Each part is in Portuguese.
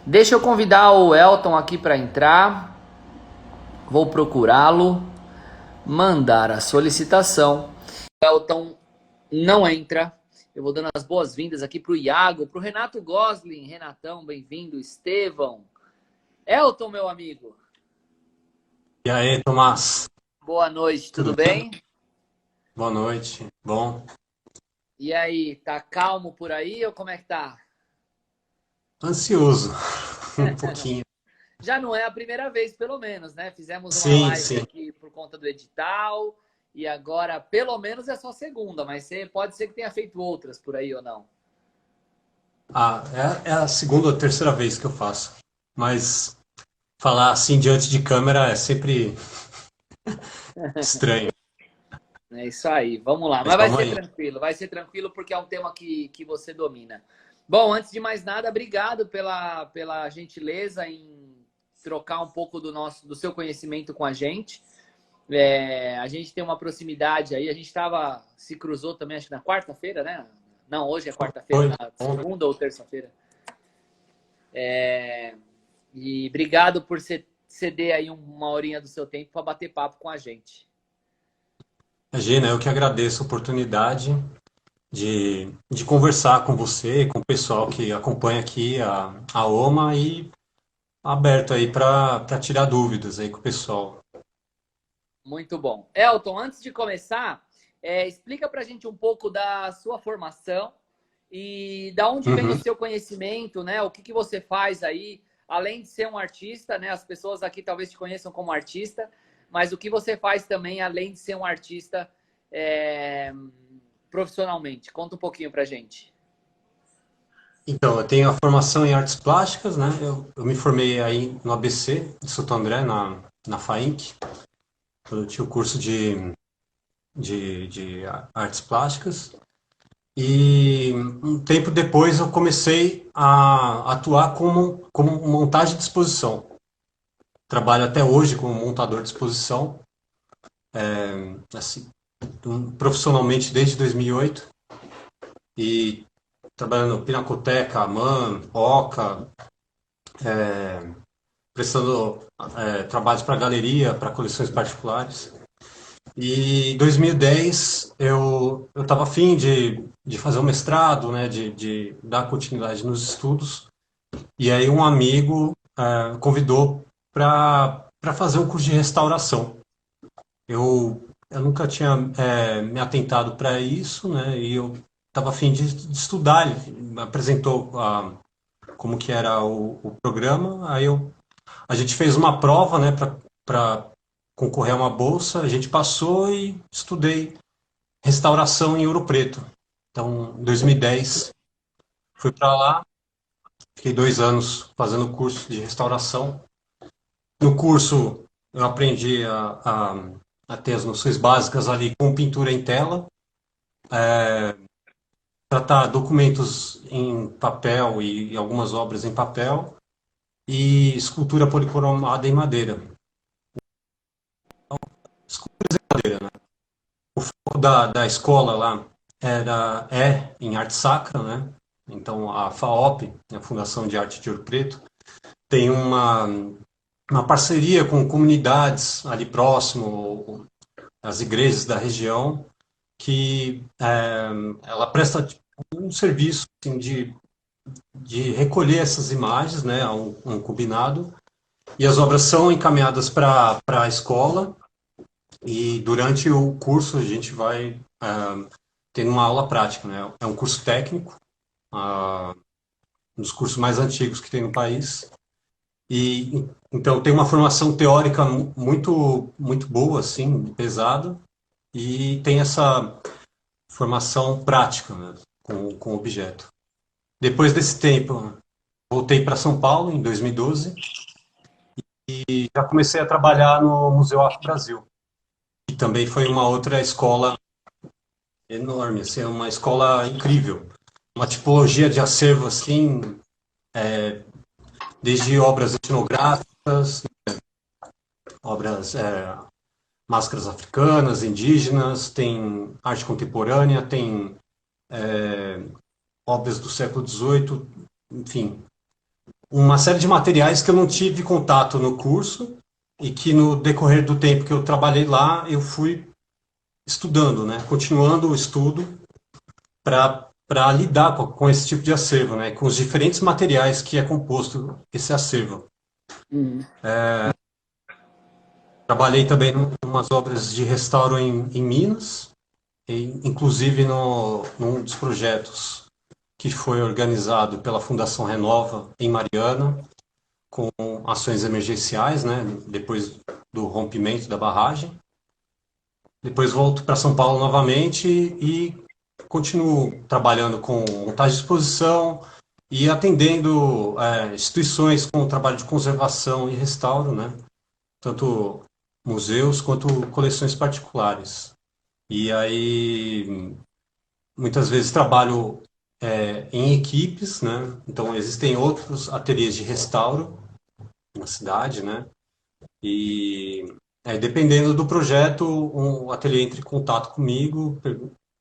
Deixa eu convidar o Elton aqui para entrar. Vou procurá-lo, mandar a solicitação. O Elton não entra. Eu vou dando as boas-vindas aqui para o Iago, para o Renato Goslin. Renatão, bem-vindo. Estevão. Elton, meu amigo. E aí, Tomás? Boa noite, tudo Tudo bem? bem? Boa noite. Bom, E aí, tá calmo por aí ou como é que tá? ansioso, um pouquinho. Já não é a primeira vez, pelo menos, né? Fizemos uma Sim, live sim. aqui por conta do edital e agora, pelo menos, é só segunda, mas você pode ser que tenha feito outras por aí ou não. Ah, é a segunda ou terceira vez que eu faço. Mas falar assim diante de câmera é sempre estranho. É isso aí, vamos lá. Mas Mas vamos aí. vai ser tranquilo porque é um tema que você domina. Bom, antes de mais nada, obrigado pela gentileza em trocar um pouco do seu conhecimento com a gente. A gente tem uma proximidade aí, a gente se cruzou também, acho que na quarta-feira, né? Não, hoje é quarta-feira, Foi. na segunda ou terça-feira. E obrigado por ceder aí uma horinha do seu tempo para bater papo com a gente. Imagina, eu que agradeço a oportunidade de conversar com você, com o pessoal que acompanha aqui a OMA e aberto aí para tirar dúvidas aí com o pessoal. Muito bom. Elton, antes de começar, explica para a gente um pouco da sua formação e da onde vem o Uhum. seu conhecimento, né? O que você faz aí, além de ser um artista, né? As pessoas aqui talvez te conheçam como artista, mas o que você faz também, além de ser um artista é, profissionalmente? Conta um pouquinho para a gente. Então, eu tenho a formação em artes plásticas, né? Eu me formei aí no ABC de Santo André, na FAINC. Eu tinha o curso de artes plásticas. E um tempo depois eu comecei a atuar como montagem de exposição. Trabalho até hoje como montador de exposição, assim, profissionalmente desde 2008. E trabalhando no Pinacoteca, MAM, OCA, prestando trabalhos para galeria, para coleções particulares. E em 2010 eu estava afim de fazer um mestrado, né, de dar continuidade nos estudos. E aí um amigo convidou para fazer um curso de restauração. Eu nunca tinha me atentado para isso, né, e eu estava afim de estudar. Ele me apresentou como que era o programa. A gente fez uma prova, né, para concorrer a uma bolsa. A gente passou e estudei restauração em Ouro Preto. Então, em 2010, fui para lá, fiquei 2 anos fazendo curso de restauração. No curso, eu aprendi a ter as noções básicas ali com pintura em tela, tratar documentos em papel e algumas obras em papel e escultura policromada em madeira. Escultura em madeira, né? Da escola lá é em arte sacra, né? Então a FAOP, a Fundação de Arte de Ouro Preto, tem uma parceria com comunidades ali próximo, as igrejas da região, que ela presta tipo, um serviço assim, de recolher essas imagens, né, um combinado, e as obras são encaminhadas para a escola, e durante o curso a gente vai tendo uma aula prática, né? É um curso técnico, um dos cursos mais antigos que tem no país. E então tem uma formação teórica muito boa, assim, pesada, e tem essa formação prática, né, com o objeto. Depois desse tempo, voltei para São Paulo em 2012 e já comecei a trabalhar no Museu Afro Brasil, que também foi uma outra escola enorme, assim, é uma escola incrível, uma tipologia de acervo assim, desde obras etnográficas, obras máscaras africanas, indígenas, tem arte contemporânea, tem obras do século XVIII, enfim, uma série de materiais que eu não tive contato no curso e que no decorrer do tempo que eu trabalhei lá, eu fui estudando, né? Continuando o estudo para lidar com esse tipo de acervo, né? Com os diferentes materiais que é composto esse acervo. Uhum. Trabalhei também em umas obras de restauro em Minas, inclusive num dos projetos que foi organizado pela Fundação Renova em Mariana, com ações emergenciais, né, depois do rompimento da barragem. Depois volto para São Paulo novamente e continuo trabalhando com montagem de exposição e atendendo instituições com trabalho de conservação e restauro, né, tanto museus quanto coleções particulares. E aí, muitas vezes trabalho em equipes, né? Então, existem outros ateliês de restauro na cidade, né? E dependendo do projeto, um ateliê entra em contato comigo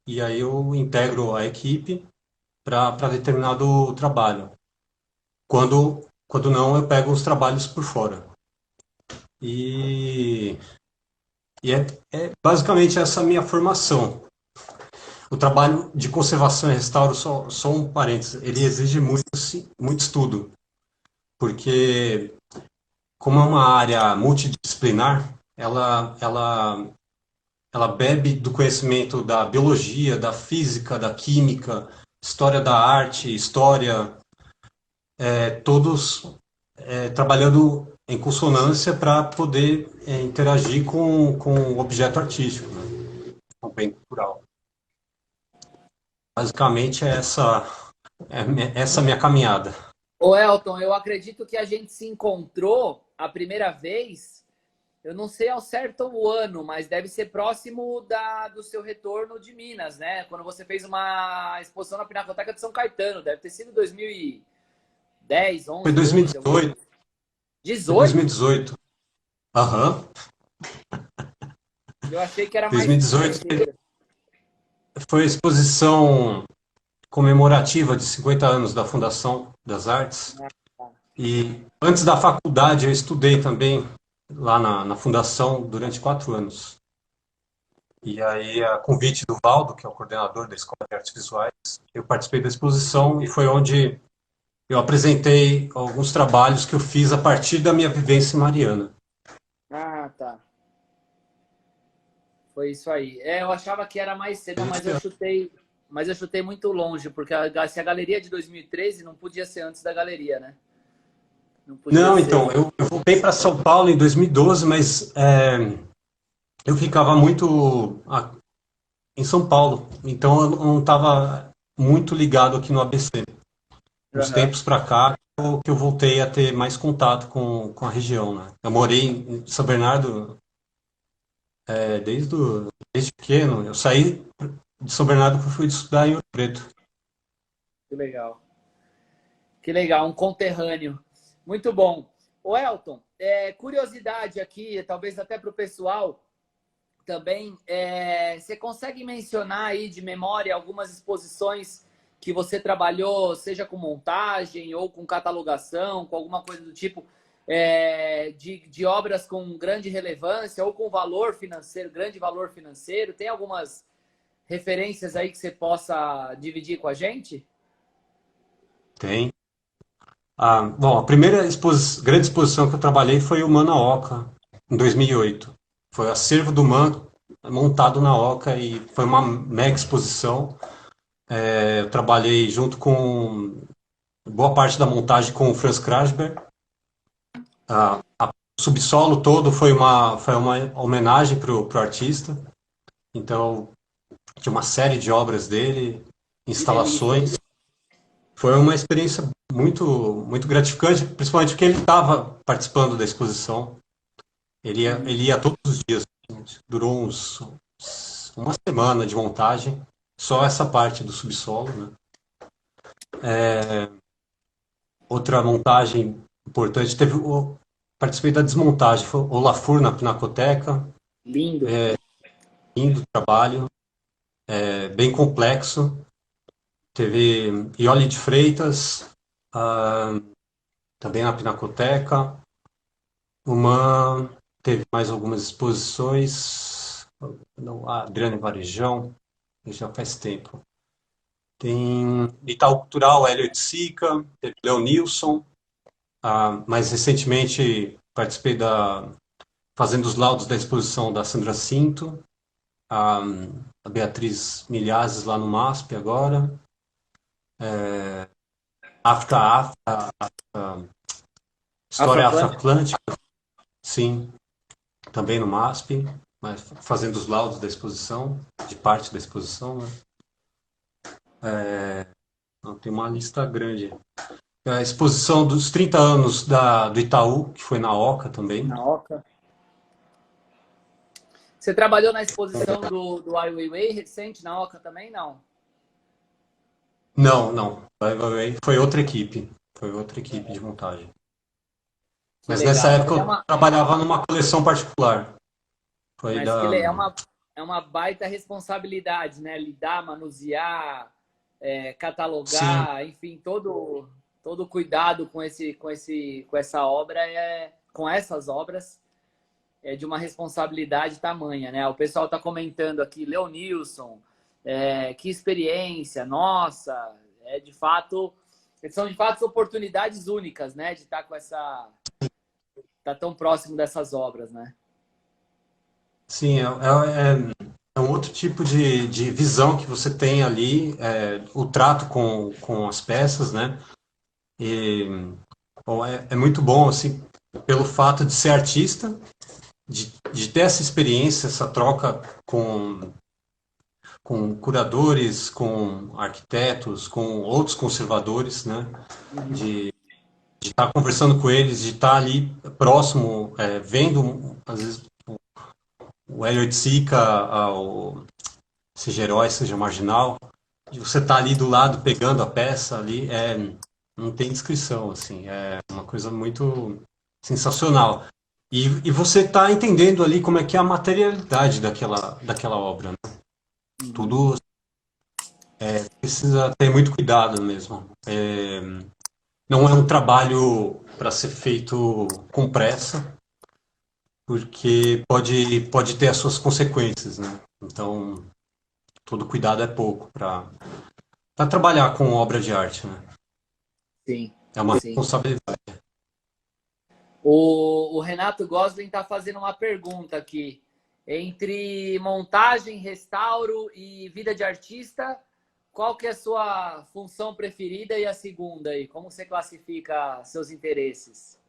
e aí eu integro a equipe para determinado trabalho. Quando não, eu pego os trabalhos por fora. E, e basicamente essa a minha formação. O trabalho de conservação e restauro, só um parênteses, ele exige muito, muito estudo, porque como é uma área multidisciplinar, ela bebe do conhecimento da biologia, da física, da química, história da arte, história, todos trabalhando em consonância para poder interagir com o objeto artístico, né? Com o bem cultural. Basicamente, essa minha caminhada. Ô Elton, eu acredito que a gente se encontrou a primeira vez, eu não sei ao certo o ano, mas deve ser próximo do seu retorno de Minas, né? Quando você fez uma exposição na Pinacoteca de São Caetano, deve ter sido 2010, Foi 11, 12, 2018. Foi 18? 2018. Aham. Eu achei que era mais 2018 recente. foi a exposição comemorativa de 50 anos da Fundação das Artes. E antes da faculdade eu estudei também lá na Fundação durante 4 anos. E aí, a convite do Valdo, que é o coordenador da Escola de Artes Visuais, eu participei da exposição e foi onde eu apresentei alguns trabalhos que eu fiz a partir da minha vivência em Mariana. Ah, tá. Foi isso aí. Eu achava que era mais cedo, mas eu chutei muito longe, porque se a galeria é de 2013, não podia ser antes da galeria, né? Não podia Não, ser. então, eu voltei para São Paulo em 2012, mas eu ficava muito em São Paulo, então eu não estava muito ligado aqui no ABC. Uns Aham. tempos para cá que eu voltei a ter mais contato com a região, né? Eu morei em São Bernardo desde pequeno. Eu saí de São Bernardo e fui estudar em Ouro Preto. Que legal. Que legal, um conterrâneo. Muito bom. O Elton, curiosidade aqui, talvez até para o pessoal também, você consegue mencionar aí de memória algumas exposições que você trabalhou, seja com montagem ou com catalogação, com alguma coisa do tipo, de obras com grande relevância ou com valor financeiro, grande valor financeiro? Tem algumas referências aí que você possa dividir com a gente? Tem. Bom, a primeira grande exposição que eu trabalhei foi o Man na Oca, em 2008. Foi o acervo do Man montado na Oca e foi uma mega exposição. Eu trabalhei junto com boa parte da montagem com o Franz Krasberg. O subsolo todo foi uma homenagem para o artista. Então, tinha uma série de obras dele, Que delícia. instalações. Foi uma experiência muito, muito gratificante, principalmente porque ele estava participando da exposição. Ele ia todos os dias. Durou uma semana de montagem, só essa parte do subsolo, né? Outra montagem importante, participei da desmontagem, foi o Lafur na Pinacoteca, Lindo. lindo trabalho, bem complexo. Teve Iole de Freitas, também na Pinacoteca. Uma teve mais algumas exposições. Não, a Adriane Varejão, já faz tempo. Tem Itaú Cultural, Hélio de Sica, teve Leonilson. Mais recentemente participei fazendo os laudos da exposição da Sandra Cinto, a, a Beatriz Milhazes lá no MASP agora. África, História Afroatlântico? Afro-Atlântica, sim, também no MASP, mas fazendo os laudos da exposição, de parte da exposição, né? Não, tem uma lista grande. A exposição dos 30 anos do Itaú, que foi na Oca também. Na Oca. Você trabalhou na exposição do Ai Weiwei recente, na Oca também? Não. Não, não. Foi outra equipe. Foi outra equipe de montagem. Que Mas nessa legal. época eu trabalhava numa coleção particular. Foi Mas da. que é uma baita responsabilidade, né? Lidar, manusear, Sim, catalogar, enfim, todo cuidado com essa obra com essas obras é de uma responsabilidade tamanha, né? O pessoal está comentando aqui, Leonilson, que experiência, nossa, são de fato oportunidades únicas, né? De estar tá tão próximo dessas obras, né? sim, é um outro tipo de visão que você tem ali, o trato com as peças, né? E bom, é muito bom, assim, pelo fato de ser artista, de ter essa experiência, essa troca com curadores, com arquitetos, com outros conservadores, né? Uhum. De estar conversando com eles, de estar ali próximo, vendo, às vezes, o Hélio de Sica, seja herói, seja marginal, de você estar ali do lado pegando a peça ali, não tem descrição, assim, é uma coisa muito sensacional. E você está entendendo ali como é que é a materialidade daquela obra, né? Uhum. Tudo precisa ter muito cuidado mesmo. Não é um trabalho para ser feito com pressa, porque pode ter as suas consequências, né? Então, todo cuidado é pouco para trabalhar com obra de arte, né? Sim, É uma sim. responsabilidade. O Renato Goslin está fazendo uma pergunta aqui. Entre montagem, restauro e vida de artista, qual que é a sua função preferida e a segunda aí? Como você classifica seus interesses?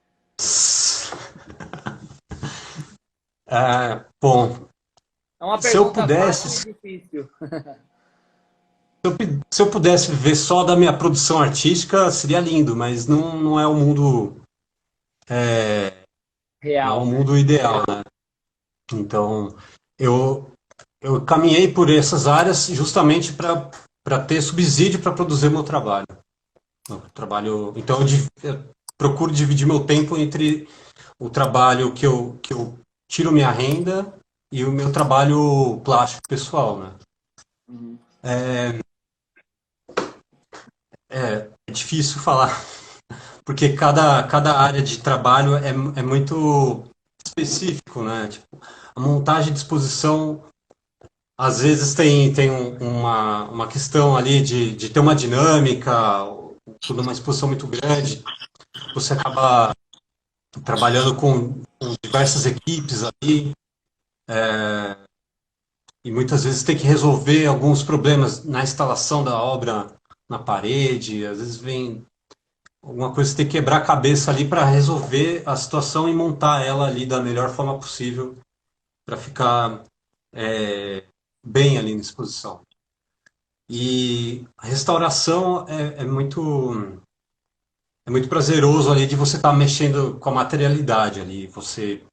Bom, É uma se eu pergunta fácil e pudesse, difícil. se eu pudesse viver só da minha produção artística, seria lindo, mas não é o mundo, não é o Real, né? mundo ideal, né? Então, eu, eu caminhei por essas áreas justamente para ter subsídio para produzir meu trabalho. Então, eu procuro dividir meu tempo entre o trabalho que eu tiro minha renda e o meu trabalho plástico pessoal, né? Uhum. É difícil falar, porque cada área de trabalho é muito específico, né? Tipo, a montagem de exposição, às vezes tem uma questão ali de ter uma dinâmica, tudo uma exposição muito grande, você acaba trabalhando com diversas equipes ali, e muitas vezes tem que resolver alguns problemas na instalação da obra na parede, às vezes vem alguma coisa que você tem que quebrar a cabeça ali para resolver a situação e montar ela ali da melhor forma possível para ficar bem ali na exposição. E a restauração é muito prazeroso ali de você estar mexendo com a materialidade ali. Você,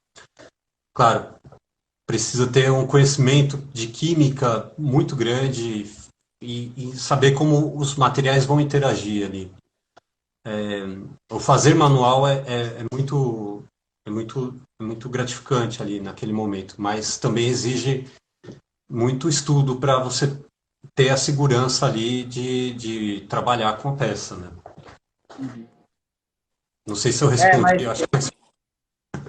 claro, precisa ter um conhecimento de química muito grande e saber como os materiais vão interagir ali. O fazer manual é muito gratificante ali naquele momento, mas também exige muito estudo para você ter a segurança ali de trabalhar com a peça, né? Uhum. Não sei se eu Mas respondi, eu acho que...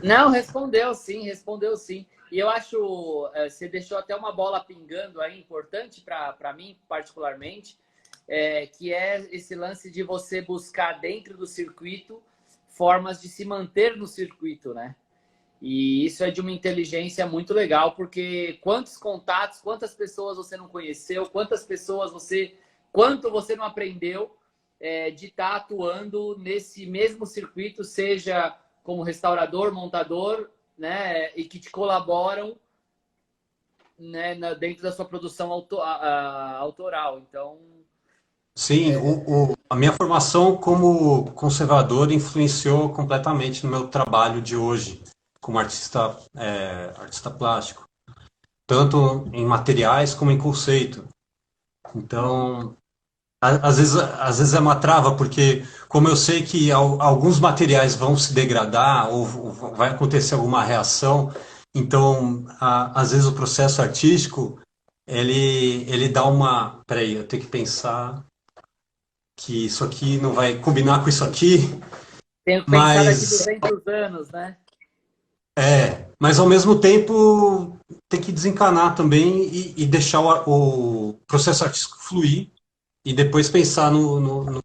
não, respondeu sim, respondeu sim. E eu acho, você deixou até uma bola pingando aí, importante para mim, particularmente, que é esse lance de você buscar dentro do circuito formas de se manter no circuito, né? E isso é de uma inteligência muito legal, porque quantos contatos, quantas pessoas você não conheceu, quanto você não aprendeu de estar atuando nesse mesmo circuito, seja como restaurador, montador, né, e que te colaboram, né, dentro da sua produção autoral. Então, Sim, a minha formação como conservador influenciou completamente no meu trabalho de hoje, como artista, artista plástico, tanto em materiais como em conceito. Então, às vezes é uma trava, porque como eu sei que alguns materiais vão se degradar ou vai acontecer alguma reação, então, às vezes o processo artístico, ele dá uma... Peraí, eu tenho que pensar que isso aqui não vai combinar com isso aqui, tenho que pensar daqui mas 200 anos, né? mas ao mesmo tempo tem que desencanar também e deixar o processo artístico fluir e depois pensar no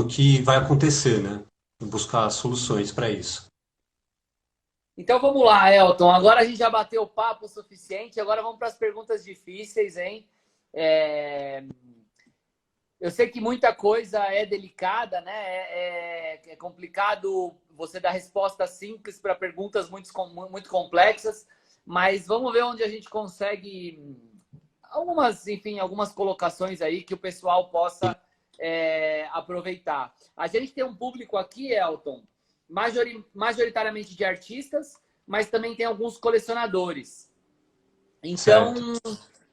que vai acontecer, né? E buscar soluções para isso. Então vamos lá, Elton. Agora a gente já bateu o papo o suficiente. Agora vamos para as perguntas difíceis, hein? É, Eu sei que muita coisa é delicada, né? É complicado você dar respostas simples para perguntas muito complexas, mas vamos ver onde a gente consegue enfim, algumas colocações aí que o pessoal possa aproveitar. A gente tem um público aqui, Elton, majoritariamente de artistas, mas também tem alguns colecionadores. Então,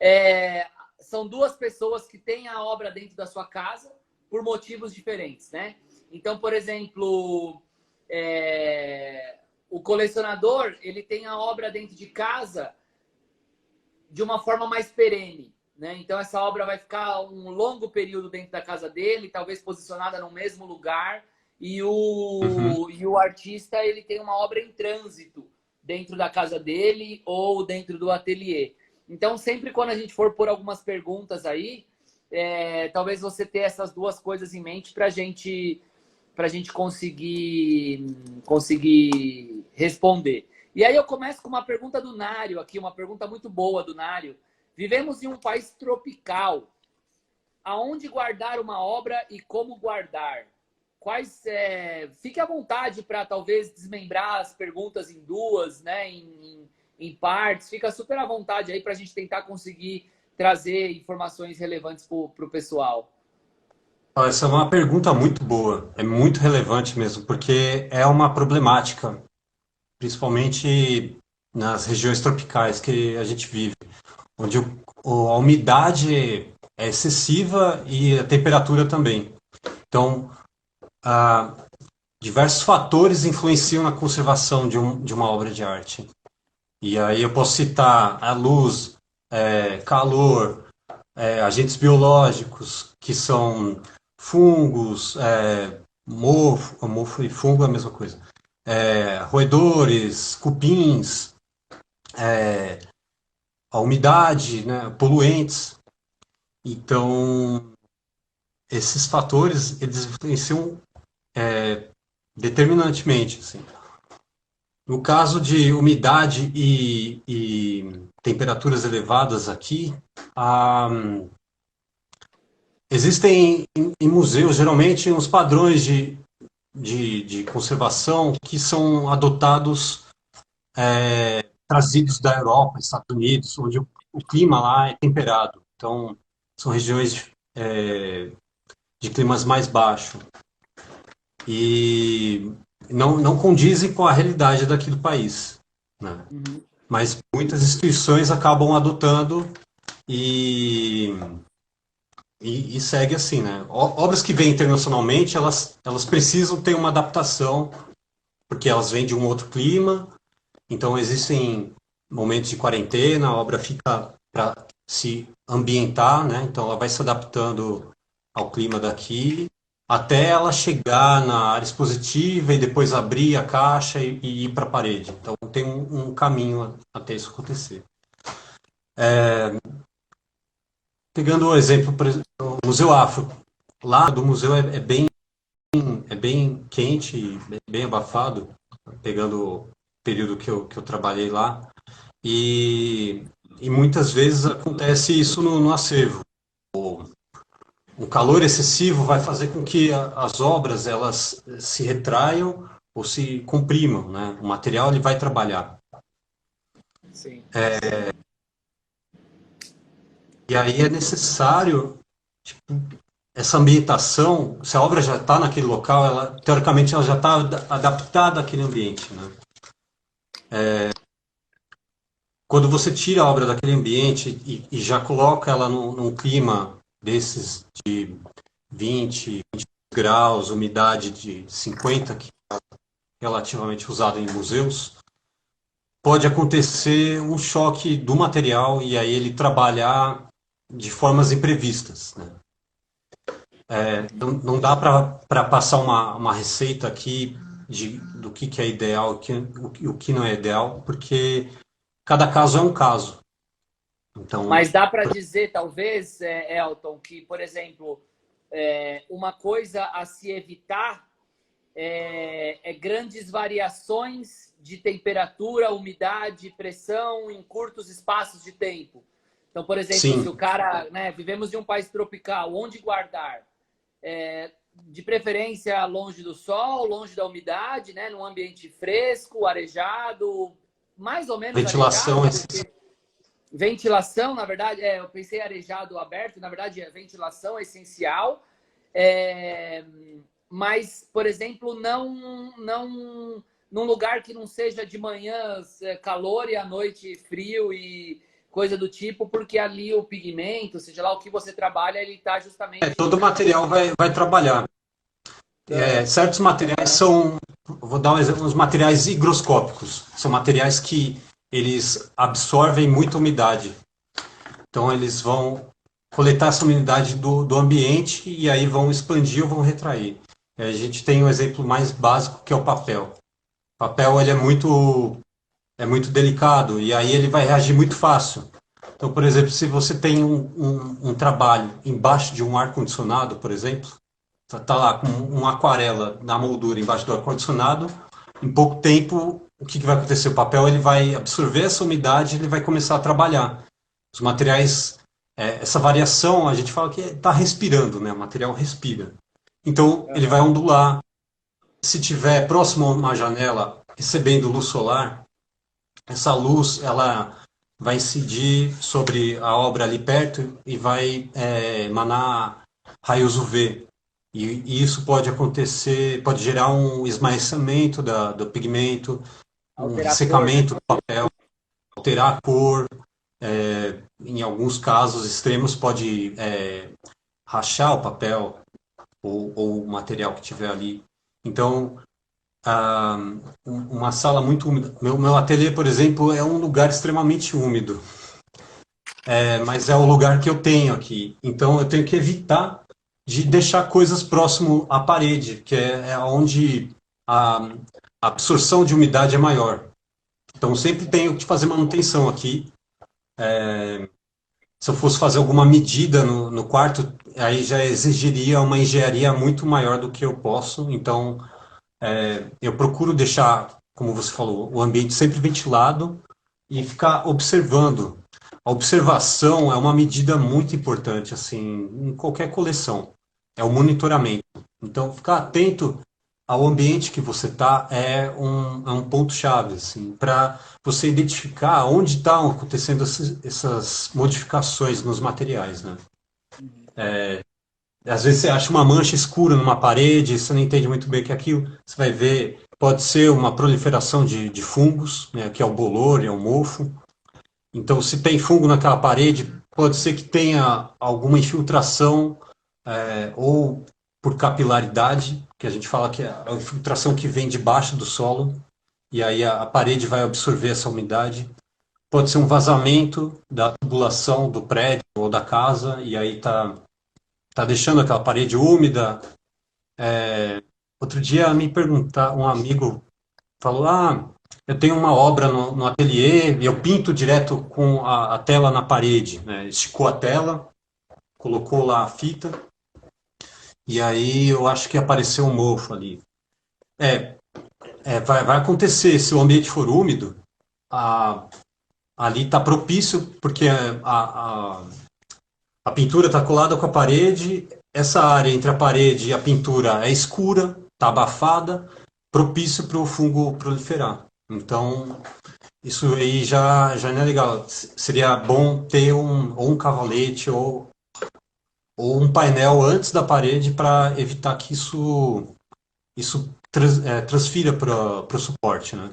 Certo. São duas pessoas que têm a obra dentro da sua casa por motivos diferentes, né? Então, por exemplo, o colecionador, ele tem a obra dentro de casa de uma forma mais perene, né? Então, essa obra vai ficar um longo período dentro da casa dele, talvez posicionada no mesmo lugar, e Uhum. o artista, ele tem uma obra em trânsito dentro da casa dele ou dentro do ateliê. Então, sempre quando a gente for pôr algumas perguntas aí, talvez você ter essas duas coisas em mente para a gente conseguir responder. E aí eu começo com uma pergunta do Nário aqui, uma pergunta muito boa do Nário. Vivemos em um país tropical. Aonde guardar uma obra e como guardar? Fique à vontade para talvez desmembrar as perguntas em duas, né? Em partes. Fica super à vontade aí para a gente tentar conseguir trazer informações relevantes para o pessoal. Essa é uma pergunta muito boa, é muito relevante mesmo, porque é uma problemática, principalmente nas regiões tropicais que a gente vive, onde a umidade é excessiva e a temperatura também. Então, ah, diversos fatores influenciam na conservação de uma obra de arte. E aí eu posso citar a luz, calor, agentes biológicos, que são fungos, mofo e fungo é a mesma coisa. Roedores, cupins, a umidade, né, poluentes. Então, esses fatores, eles influenciam determinantemente, assim. No caso de umidade e temperaturas elevadas aqui, ah, existem em museus geralmente uns padrões de conservação que são adotados, trazidos da Europa, Estados Unidos, onde o clima lá é temperado. Então, são regiões de climas mais baixos. E não condizem com a realidade daqui do país, né? Uhum. Mas muitas instituições acabam adotando e, e segue assim, né? Obras que vêm internacionalmente, elas precisam ter uma adaptação, porque elas vêm de um outro clima, então existem momentos de quarentena, a obra fica para se ambientar, né? Então ela vai se adaptando ao clima daqui, até ela chegar na área expositiva e depois abrir a caixa e ir para a parede. Então tem um caminho até isso acontecer. Pegando o exemplo, por exemplo, o Museu Afro. Lá do museu é bem quente, e bem abafado, pegando o período que eu trabalhei lá. E muitas vezes acontece isso no acervo. O calor excessivo vai fazer com que as obras elas se retraiam ou se comprimam, né? O material ele vai trabalhar. Sim. E aí é necessário essa ambientação. Se a obra já está naquele local, ela teoricamente ela já está adaptada àquele ambiente, né? Quando você tira a obra daquele ambiente e já coloca ela num clima desses de 20 graus, umidade de 50, que é relativamente usado em museus, pode acontecer um choque do material e aí ele trabalhar de formas imprevistas, né? Não dá para passar uma receita aqui do que é ideal e o que não é ideal, porque cada caso é um caso. Então, Mas dá para dizer, talvez, Elton, que, por exemplo, uma coisa a se evitar é grandes variações de temperatura, umidade, pressão em curtos espaços de tempo. Então, por exemplo, se sim, o cara, né, vivemos em um país tropical, onde guardar? De preferência longe do sol, longe da umidade, né, num ambiente fresco, arejado, mais ou menos arejado, ventilação, porque ventilação, na verdade, eu pensei arejado aberto, na verdade, ventilação é essencial. Mas, por exemplo, não num lugar que não seja de manhã calor e à noite frio e coisa do tipo, porque ali o pigmento, seja lá o que você trabalha, ele está todo justamente. material vai trabalhar. Certos materiais são, vou dar um exemplo, os materiais higroscópicos. São materiais que eles absorvem muita umidade. Então eles vão coletar essa umidade do ambiente e aí vão expandir ou vão retrair. A gente tem um exemplo mais básico que é o papel. O papel ele é muito delicado e aí ele vai reagir muito fácil. Então, por exemplo, se você tem um trabalho embaixo de um ar-condicionado, por exemplo, tá lá com uma aquarela na moldura embaixo do ar-condicionado, em pouco tempo, o que vai acontecer? O papel ele vai absorver essa umidade e ele vai começar a trabalhar. Os materiais, essa variação, a gente fala que está respirando, né? O material respira. Então, ele vai ondular. Se tiver próximo a uma janela, recebendo luz solar, essa luz, ela vai incidir sobre a obra ali perto e vai emanar raios UV. E isso pode acontecer, pode gerar um esmaecimento do pigmento, um Alterar a cor, né? ressecamento do papel, alterar a cor. Em alguns casos extremos pode rachar o papel ou o material que tiver ali. Então, ah, uma sala muito úmida. Meu ateliê, por exemplo, é um lugar extremamente úmido, mas é o lugar que eu tenho aqui. Então, eu tenho que evitar de deixar coisas próximo à parede, que é onde a absorção de umidade é maior. Então, sempre tenho que fazer manutenção aqui. Se eu fosse fazer alguma medida no quarto, aí já exigiria uma engenharia muito maior do que eu posso. Então, eu procuro deixar, como você falou, o ambiente sempre ventilado e ficar observando. A observação é uma medida muito importante, assim, em qualquer coleção. É o monitoramento. Então, ficar atento ao ambiente que você está é um ponto-chave, assim, para você identificar onde estão acontecendo essas modificações nos materiais, né? Às vezes você acha uma mancha escura numa parede, você não entende muito bem o que é aquilo, você vai ver, pode ser uma proliferação de fungos, né, que é o bolor, é o mofo. Então, se tem fungo naquela parede, pode ser que tenha alguma infiltração, ou por capilaridade, que a gente fala que é a infiltração que vem debaixo do solo, e aí a parede vai absorver essa umidade. Pode ser um vazamento da tubulação do prédio ou da casa, e aí tá deixando aquela parede úmida, Outro dia me perguntar, um amigo falou, eu tenho uma obra no ateliê e eu pinto direto com a tela na parede, né? Esticou a tela, colocou lá a fita e aí eu acho que apareceu um mofo ali. É, vai acontecer, se o ambiente for úmido, a- ali está propício, porque a pintura está colada com a parede, essa área entre a parede e a pintura é escura, está abafada, propício para o fungo proliferar. Então, isso aí já não é legal. Seria bom ter ou um cavalete ou um painel antes da parede para evitar que isso transfira para o suporte, né?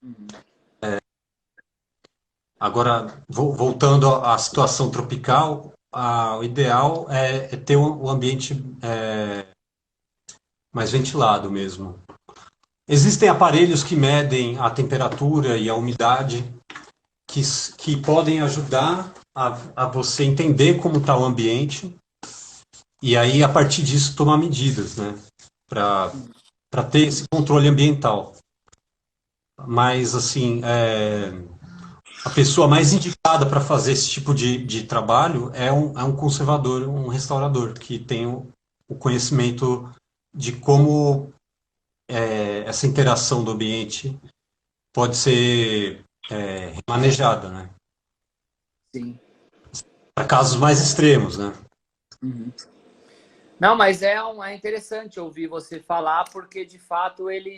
Uhum. Agora, voltando à situação tropical, o ideal é ter o ambiente mais ventilado mesmo. Existem aparelhos que medem a temperatura e a umidade que podem ajudar a você entender como está o ambiente e aí, a partir disso, tomar medidas, né? Para ter esse controle ambiental. Mas, assim, a pessoa mais indicada para fazer esse tipo de trabalho é um conservador, um restaurador, que tem o conhecimento de como essa interação do ambiente pode ser manejada, né? Sim. Para casos mais extremos, né? Uhum. Não, mas é interessante ouvir você falar, porque de fato ele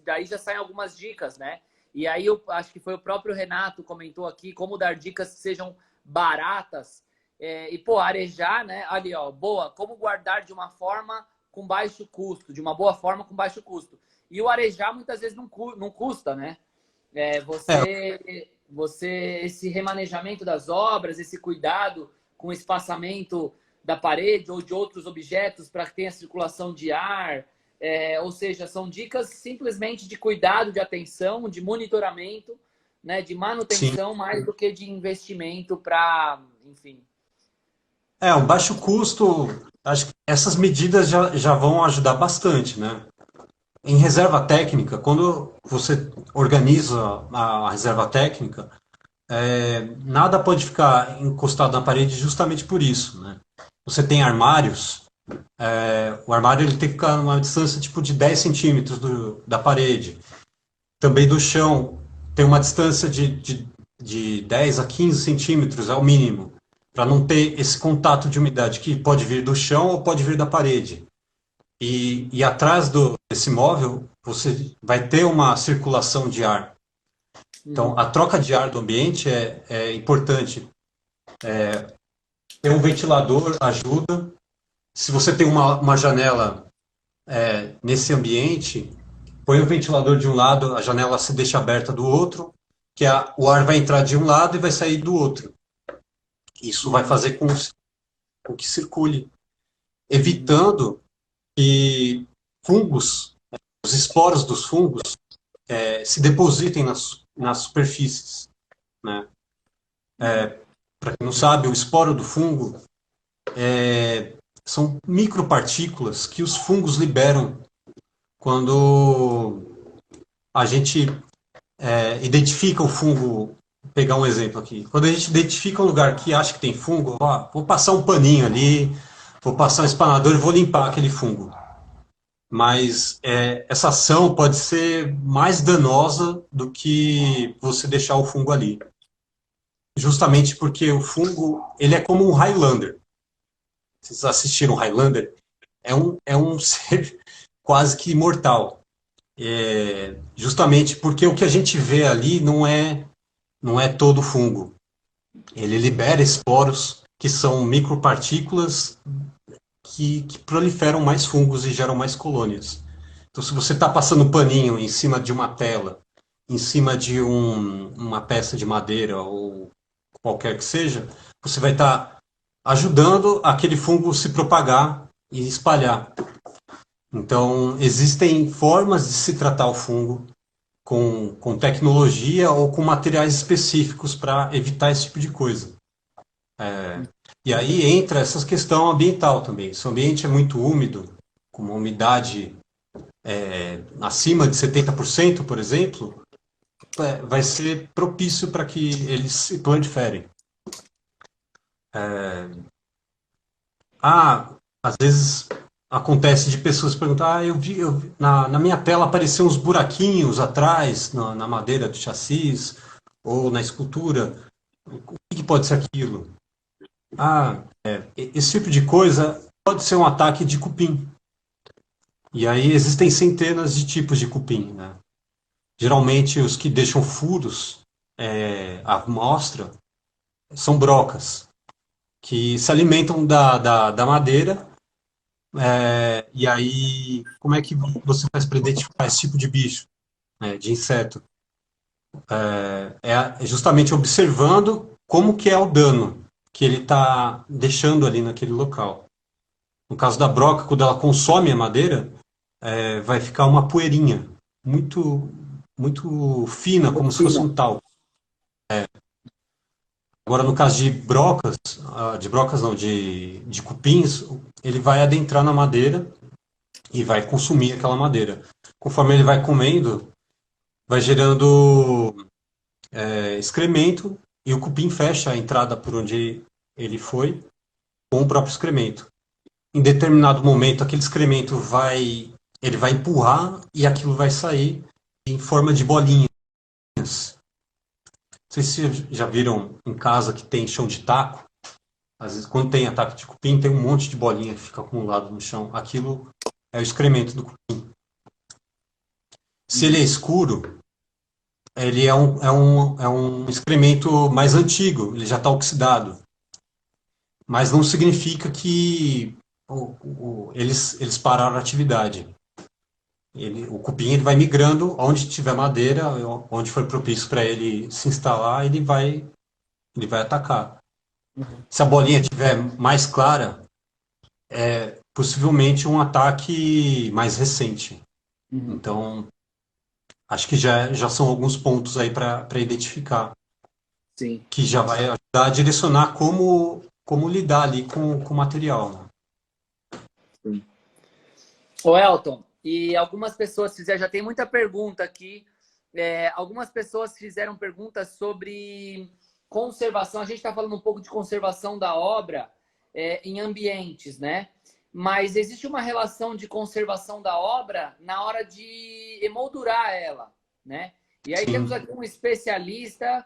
daí já saem algumas dicas, né? E aí eu acho que foi o próprio Renato comentou aqui como dar dicas que sejam baratas. E, pô, arejar, né? Ali, ó, boa, como guardar de uma forma com baixo custo, de uma boa forma com baixo custo. E o arejar muitas vezes não custa, né? É, Esse remanejamento das obras, esse cuidado com o espaçamento da parede ou de outros objetos para que tenha circulação de ar, ou seja, são dicas simplesmente de cuidado, de atenção, de monitoramento, né, de sim. manutenção, mais do que de investimento para, enfim. Um baixo custo, acho que essas medidas já vão ajudar bastante, né? Em reserva técnica, quando você organiza a reserva técnica, nada pode ficar encostado na parede justamente por isso, né? Você tem armários, o armário ele tem que ficar numa distância tipo de 10 centímetros da parede. Também do chão tem uma distância de 10 a 15 centímetros, é o mínimo, para não ter esse contato de umidade que pode vir do chão ou pode vir da parede. E atrás desse móvel você vai ter uma circulação de ar. Então, Uhum. a troca de ar do ambiente é importante. Ter um ventilador ajuda. Se você tem uma janela nesse ambiente, põe o ventilador de um lado, a janela se deixa aberta do outro, que o ar vai entrar de um lado e vai sair do outro. Isso vai Uhum. fazer com que circule, Uhum. evitando que fungos, os esporos dos fungos, se depositem nas superfícies, né? Uhum. Para quem não sabe, o esporo do fungo são micropartículas que os fungos liberam quando a gente identifica o fungo. Vou pegar um exemplo aqui. Quando a gente identifica um lugar que acha que tem fungo, vou passar um paninho ali, vou passar um espanador e vou limpar aquele fungo. Mas essa ação pode ser mais danosa do que você deixar o fungo ali. Justamente porque o fungo ele é como um Highlander. Vocês assistiram Highlander? É um ser quase que imortal. Justamente porque o que a gente vê ali não é todo fungo. Ele libera esporos que são micropartículas que proliferam mais fungos e geram mais colônias. Então, se você está passando um paninho em cima de uma tela, em cima de uma peça de madeira ou qualquer que seja, você vai estar ajudando aquele fungo se propagar e espalhar. Então, existem formas de se tratar o fungo com tecnologia ou com materiais específicos para evitar esse tipo de coisa. E aí entra essa questão ambiental também. Se o ambiente é muito úmido, com uma umidade acima de 70%, por exemplo, vai ser propício para que eles se proliferem. Às vezes acontece de pessoas perguntar, na minha tela apareceram uns buraquinhos atrás, na madeira do chassis, ou na escultura. O que pode ser aquilo? Esse tipo de coisa pode ser um ataque de cupim. E aí existem centenas de tipos de cupim, né? Geralmente os que deixam furos, à amostra, são brocas, que se alimentam da madeira. E aí, como é que você faz para identificar esse tipo de bicho, né, de inseto? É justamente observando como que é o dano que ele está deixando ali naquele local. No caso da broca, quando ela consome a madeira, vai ficar uma poeirinha muito, muito fina, como se fosse um talco. Agora, no caso de brocas não, de cupins, ele vai adentrar na madeira e vai consumir aquela madeira. Conforme ele vai comendo, vai gerando excremento e o cupim fecha a entrada por onde ele foi com o próprio excremento. Em determinado momento, aquele excremento ele vai empurrar e aquilo vai sair em forma de bolinhas. Não sei se vocês já viram em casa que tem chão de taco. Às vezes, quando tem ataque de cupim, tem um monte de bolinha que fica acumulado no chão. Aquilo é o excremento do cupim. Se ele é escuro, ele é um excremento mais antigo, ele já está oxidado. Mas não significa que eles pararam a atividade. O cupim ele vai migrando onde tiver madeira, onde for propício para ele se instalar, ele vai atacar. Se a bolinha estiver mais clara, é possivelmente um ataque mais recente. Então, acho que já são alguns pontos aí para identificar. Sim. Que já vai ajudar a direcionar como lidar ali com o material. Né? Sim. Ô Elton, e algumas pessoas fizeram, já tem muita pergunta aqui, algumas pessoas fizeram perguntas sobre conservação. A gente está falando um pouco de conservação da obra em ambientes, né? Mas existe uma relação de conservação da obra na hora de emoldurar ela, né? E aí temos aqui um especialista,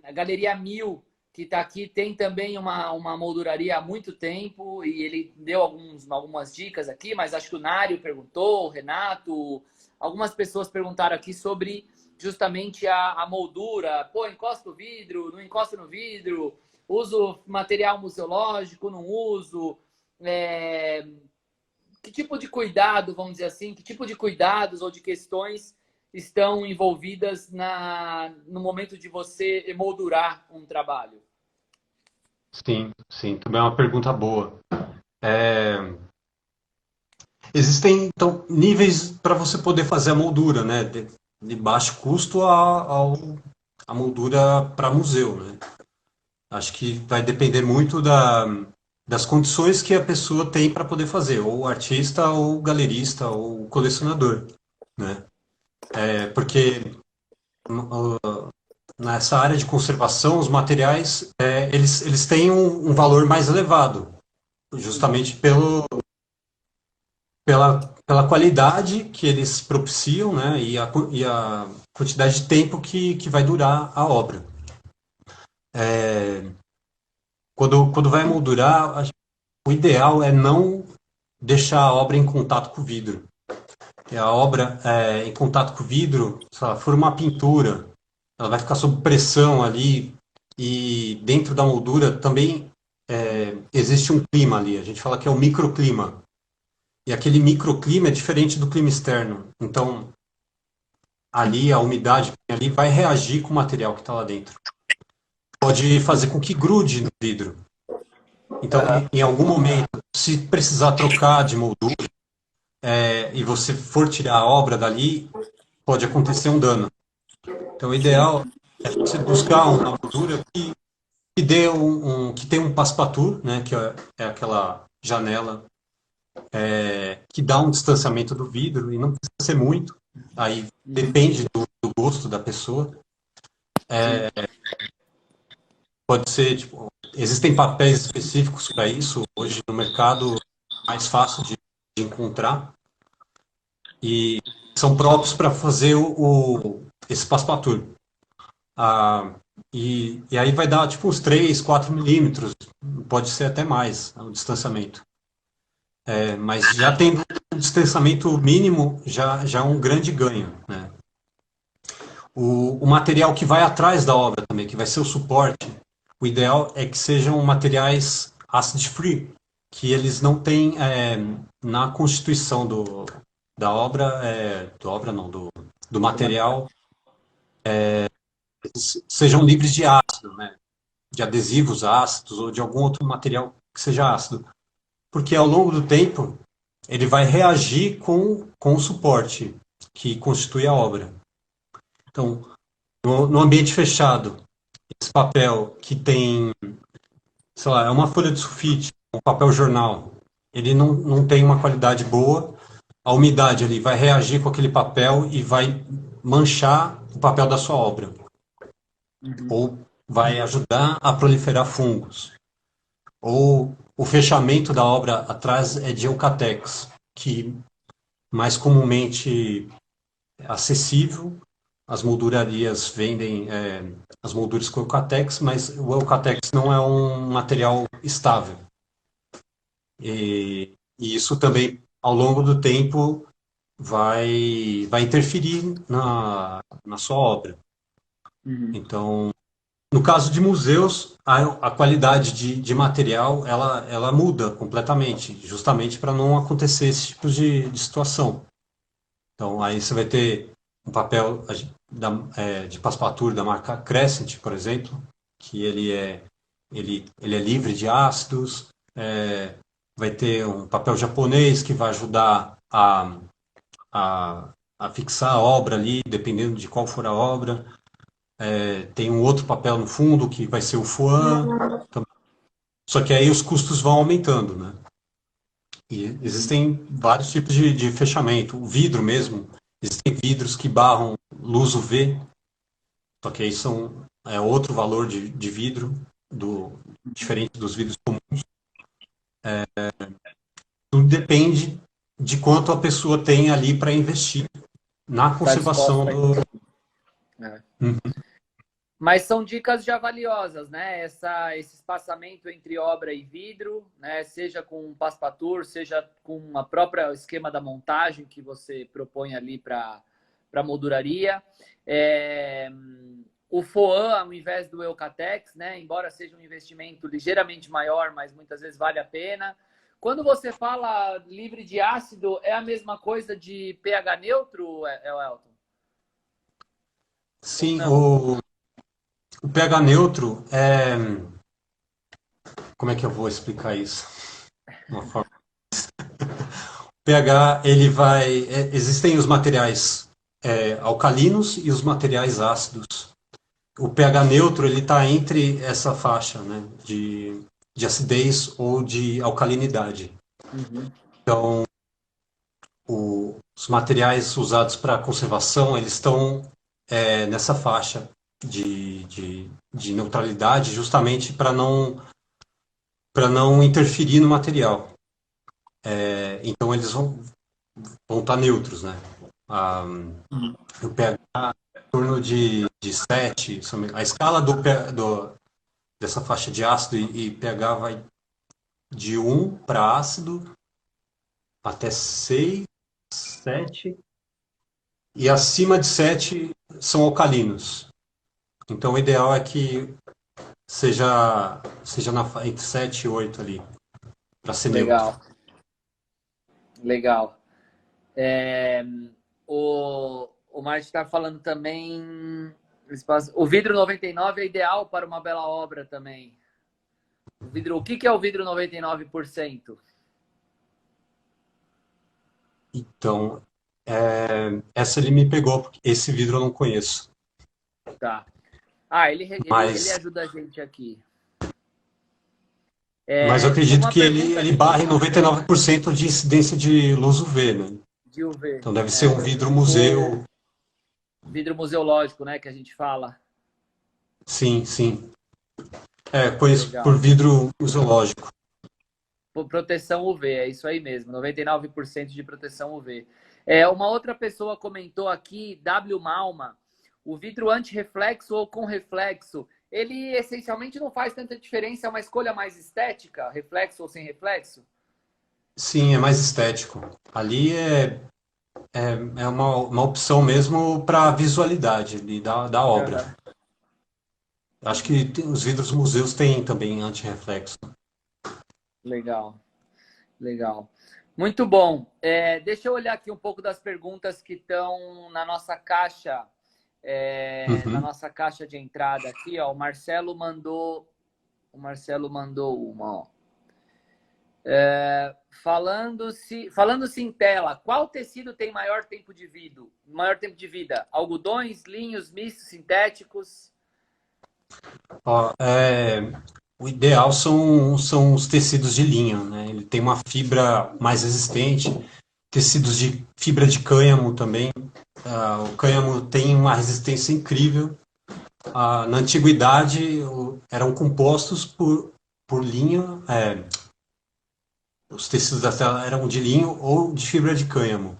a Galeria 1000, que está aqui, tem também uma molduraria há muito tempo e ele deu algumas dicas aqui, mas acho que o Nário perguntou, o Renato, algumas pessoas perguntaram aqui sobre justamente a moldura. Pô, encosta o vidro, não encosta no vidro, uso material museológico, não uso. Que tipo de cuidado, vamos dizer assim, que tipo de cuidados ou de questões estão envolvidas no momento de você emoldurar um trabalho? Sim, também é uma pergunta boa. Existem, então, níveis para você poder fazer a moldura, né? De baixo custo a moldura para museu, né? Acho que vai depender muito das condições que a pessoa tem para poder fazer, ou o artista, ou o galerista, ou o colecionador, né? Porque nessa área de conservação, os materiais, eles têm um valor mais elevado, justamente pela qualidade que eles propiciam, né, e a quantidade de tempo que vai durar a obra. Quando vai moldurar, o ideal é não deixar a obra em contato com o vidro. E a obra em contato com o vidro, se ela for uma pintura, ela vai ficar sob pressão ali, e dentro da moldura também existe um clima ali, a gente fala que é o microclima. E aquele microclima é diferente do clima externo. Então, ali a umidade ali vai reagir com o material que está lá dentro. Pode fazer com que grude no vidro. Então, em algum momento, se precisar trocar de moldura e você for tirar a obra dali, pode acontecer um dano. Então, o ideal é você buscar uma moldura que tenha um passepartout, né, que é aquela janela que dá um distanciamento do vidro, e não precisa ser muito, aí depende do gosto da pessoa. Sim. Pode ser, tipo, existem papéis específicos para isso, hoje no mercado mais fácil de encontrar, e são próprios para fazer esse passepartout. Ah, e aí vai dar tipo uns 3, 4 milímetros, pode ser até mais o distanciamento. Mas já tendo um distanciamento mínimo, já é um grande ganho, né? O material que vai atrás da obra também, que vai ser o suporte, o ideal é que sejam materiais acid free, que eles não têm na constituição da obra, do obra não, do material, sejam livres de ácido, né? De adesivos ácidos ou de algum outro material que seja ácido. Porque ao longo do tempo ele vai reagir com o suporte que constitui a obra. Então, no ambiente fechado, esse papel que tem, sei lá, é uma folha de sulfite, um papel jornal, ele não tem uma qualidade boa, a umidade ali vai reagir com aquele papel e vai manchar o papel da sua obra, ou vai ajudar a proliferar fungos. Ou o fechamento da obra atrás é de Eucatex, que mais comumente é acessível. As moldurarias vendem as molduras com Eucatex, mas o Eucatex não é um material estável. E isso também, ao longo do tempo, vai interferir na sua obra. Uhum. Então, no caso de museus, a qualidade de material ela muda completamente, justamente para não acontecer esse tipo de situação. Então, aí você vai ter um papel de passepartout da marca Crescent, por exemplo, que ele é livre de ácidos. Vai ter um papel japonês que vai ajudar a fixar a obra ali, dependendo de qual for a obra. Tem um outro papel no fundo que vai ser o Fuan. Só que aí os custos vão aumentando, né? E existem vários tipos de fechamento. O vidro mesmo, existem vidros que barram luz UV, só que aí é outro valor de vidro, diferente dos vidros comuns. Tudo depende de quanto a pessoa tem ali para investir na Tá conservação disposta do. aí. É. Mas são dicas já valiosas, né? Esse espaçamento entre obra e vidro, né? Seja com um passepartout, seja com a própria esquema da montagem que você propõe ali para a molduraria. O FOAM, ao invés do Eucatex, né? Embora seja um investimento ligeiramente maior, mas muitas vezes vale a pena. Quando você fala livre de ácido, é a mesma coisa de pH neutro, Elton? Ou Sim, não? o pH neutro é. Como é que eu vou explicar isso? Uma forma. O pH, ele vai. Existem os materiais alcalinos e os materiais ácidos. O pH neutro ele está entre essa faixa, né, de acidez ou de alcalinidade. Uhum. Então, os materiais usados para conservação eles estão nessa faixa de neutralidade, justamente para não interferir no material. Então, eles vão estar neutros, né? Ah, o pH em torno de 7. A escala dessa faixa de ácido e pH vai de 1 para ácido até 6, 7. E acima de 7 são alcalinos. Então o ideal é que seja entre 7 e 8 ali, para ser neutro. Legal, legal. É, o Márcio está falando também. O vidro 99 é ideal para uma bela obra também. O que é o vidro 99%? Então, essa ele me pegou, porque esse vidro eu não conheço. Tá. Ah, ele Mas, ajuda a gente aqui. Mas eu Tem acredito uma que pergunta ele aqui barre 99% de incidência de luz UV, né? de UV. Então deve ser um vidro museu. Vidro museológico, né, que a gente fala. Sim, sim. Conheço por Legal. vidro museológico. Por proteção UV, é isso aí mesmo, 99% de proteção UV. Uma outra pessoa comentou aqui, W Malma, o vidro anti-reflexo ou com reflexo, ele essencialmente não faz tanta diferença, é uma escolha mais estética, reflexo ou sem reflexo? Sim, é mais estético. Ali é uma opção mesmo para a visualidade ali da obra. Uhum. Acho que os vidros museus têm também antirreflexo. Legal, legal. Muito bom. Deixa eu olhar aqui um pouco das perguntas que estão na nossa caixa, Uhum. de entrada aqui, ó. O Marcelo mandou uma, ó. Falando-se em tela, qual tecido tem maior tempo de vida? Algodões, linhos, mistos, sintéticos? Ó, o ideal são os tecidos de linho, né? Ele tem uma fibra mais resistente, tecidos de fibra de cânhamo também. O cânhamo tem uma resistência incrível. Na antiguidade eram compostos por linho, os tecidos da tela eram de linho ou de fibra de cânhamo,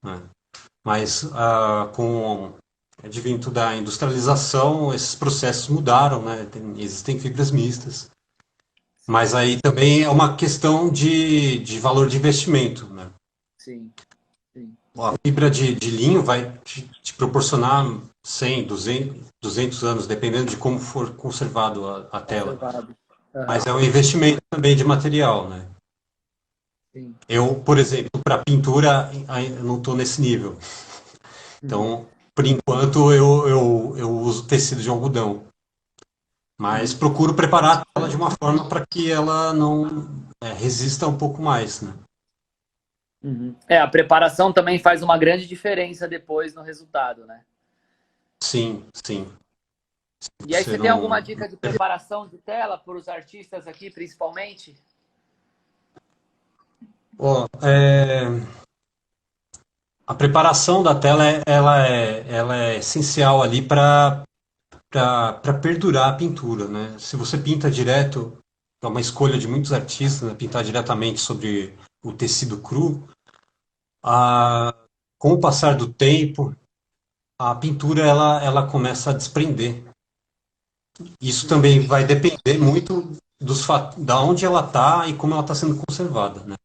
né? Mas com o advento da industrialização, esses processos mudaram, né? Existem fibras mistas. Mas Sim, aí também é uma questão de valor de investimento, né? sim, sim. A fibra de linho vai te proporcionar 100, 200 anos, dependendo de como for conservado a tela. Conservado. Mas Aham, é um investimento também de material, né? sim. Eu, por exemplo, para pintura, ainda não estou nesse nível. Uhum, Então, por enquanto, eu uso tecido de algodão. Mas uhum, procuro preparar a tela de uma forma para que ela não resista um pouco mais, né? uhum. A preparação também faz uma grande diferença depois no resultado, né? Sim, sim. E aí, Você você tem alguma não. dica de preparação de tela para os artistas aqui, principalmente? Ó, a preparação da tela ela é essencial ali para perdurar a pintura, né? Se você pinta direto, é uma escolha de muitos artistas, né? Pintar diretamente sobre o tecido cru. A, com o passar do tempo, a pintura ela começa a desprender. Isso Uhum, também vai depender muito da onde ela está e como ela está sendo conservada, né?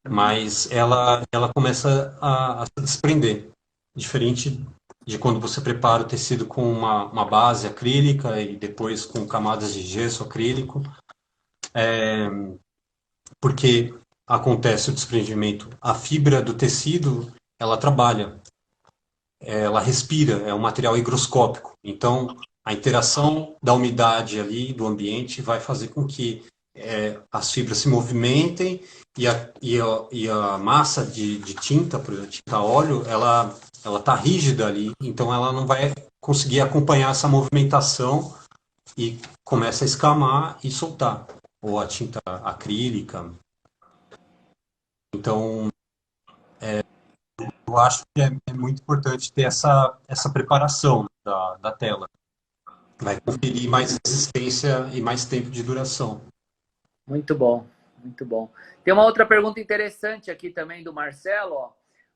uhum. Mas ela começa a se desprender, diferente de quando você prepara o tecido com uma base acrílica e depois com camadas de gesso acrílico, porque acontece o desprendimento. A fibra do tecido, ela trabalha, ela respira, é um material higroscópico. Então, a interação da umidade ali, do ambiente, vai fazer com que as fibras se movimentem e a massa de tinta, por exemplo, tinta óleo, ela está rígida ali, então ela não vai conseguir acompanhar essa movimentação e começa a escamar e soltar. Ou a tinta acrílica. Então, eu acho que é muito importante ter essa preparação da tela. Vai conferir mais resistência e mais tempo de duração. Muito bom, muito bom. Tem uma outra pergunta interessante aqui também do Marcelo, ó.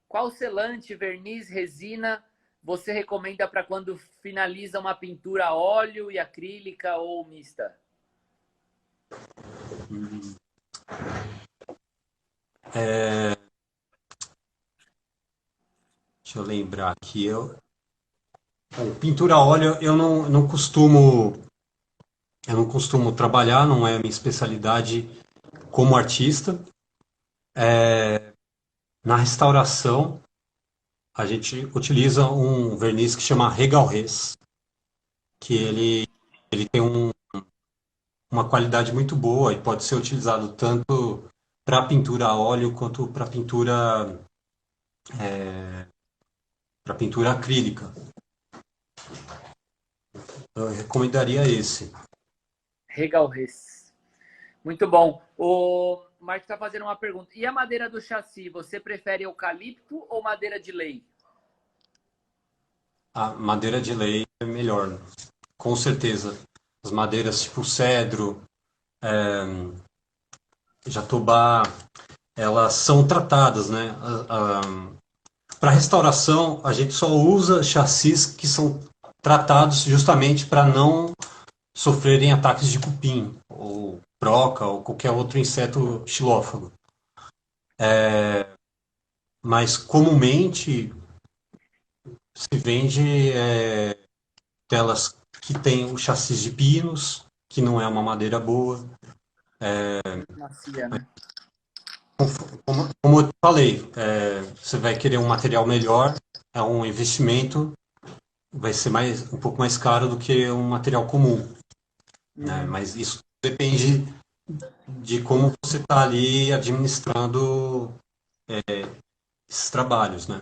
Qual selante, verniz, resina você recomenda para quando finaliza uma pintura a óleo e acrílica ou mista? Deixa eu lembrar aqui. Pintura a óleo eu não costumo trabalhar, não é a minha especialidade como artista. Na restauração, a gente utiliza um verniz que chama Regal Res, que ele tem uma qualidade muito boa e pode ser utilizado tanto para pintura a óleo quanto para pintura acrílica. Eu recomendaria esse. Regal Res. Muito bom. O Marco está fazendo uma pergunta. E a madeira do chassi, você prefere eucalipto ou madeira de lei? A madeira de lei é melhor, com certeza. As madeiras tipo cedro, jatobá, elas são tratadas, né? Para restauração, a gente só usa chassis que são tratados justamente para não sofrerem ataques de cupim, ou broca, ou qualquer outro inseto xilófago. Mas comumente se vende telas que tem o chassi de pinos, que não é uma madeira boa. Macia, né? Como eu falei, você vai querer um material melhor, é um investimento, vai ser um pouco mais caro do que um material comum, né? Mas isso depende de como você está ali administrando esses trabalhos, né?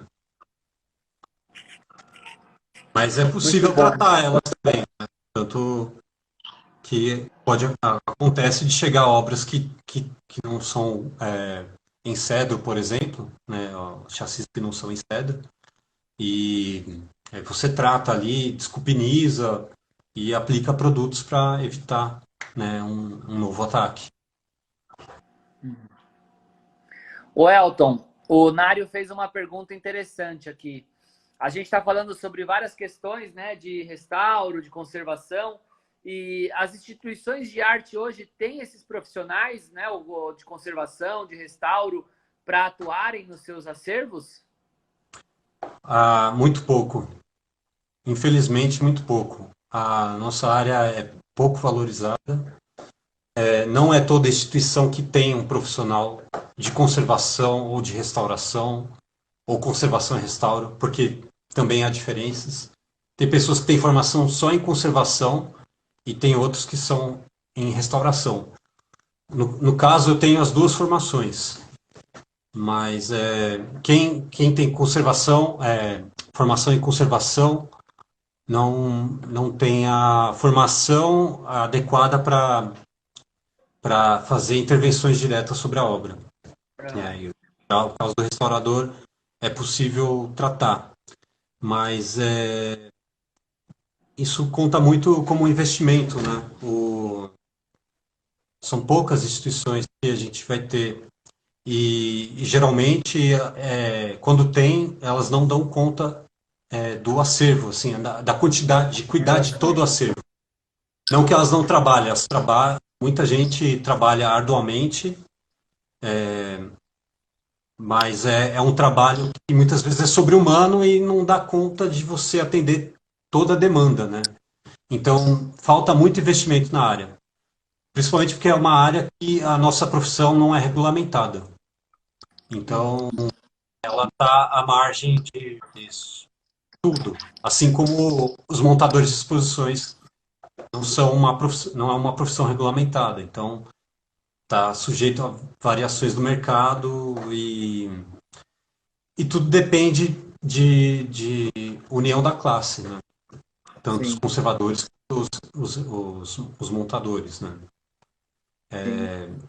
Mas é Muito possível bom. tratar elas também, né? Tanto que acontece de chegar obras que não são em cedro, por exemplo, né? Ó, chassis que não são em cedro, e você trata ali, desculpiniza e aplica produtos para evitar, né, um novo ataque. O Elton, o Nário fez uma pergunta interessante aqui. A gente está falando sobre várias questões, né, de restauro, de conservação, e as instituições de arte hoje têm esses profissionais, né, de conservação, de restauro, para atuarem nos seus acervos? Muito pouco, infelizmente muito pouco. A nossa área é pouco valorizada. Não é toda instituição que tem um profissional de conservação ou de restauração, ou conservação e restauro, porque também há diferenças. Tem pessoas que têm formação só em conservação e tem outros que são em restauração. No caso, eu tenho as duas formações, mas quem tem formação em conservação, não tem a formação adequada para fazer intervenções diretas sobre a obra. E, no caso do restaurador, é possível tratar, mas isso conta muito como investimento, né? São poucas instituições que a gente vai ter e geralmente, quando tem, elas não dão conta do acervo, assim, da quantidade, de cuidar de todo o acervo. Não que elas não trabalhem, elas trabalham, muita gente trabalha arduamente, mas é um trabalho que muitas vezes é sobre-humano e não dá conta de você atender toda a demanda, né? Então, falta muito investimento na área, principalmente porque é uma área que a nossa profissão não é regulamentada. Então, ela está à margem disso tudo, assim como os montadores de exposições não é uma profissão regulamentada, então está sujeito a variações do mercado e tudo depende de união da classe, né? Tanto os Sim, conservadores quanto os montadores, né? sim.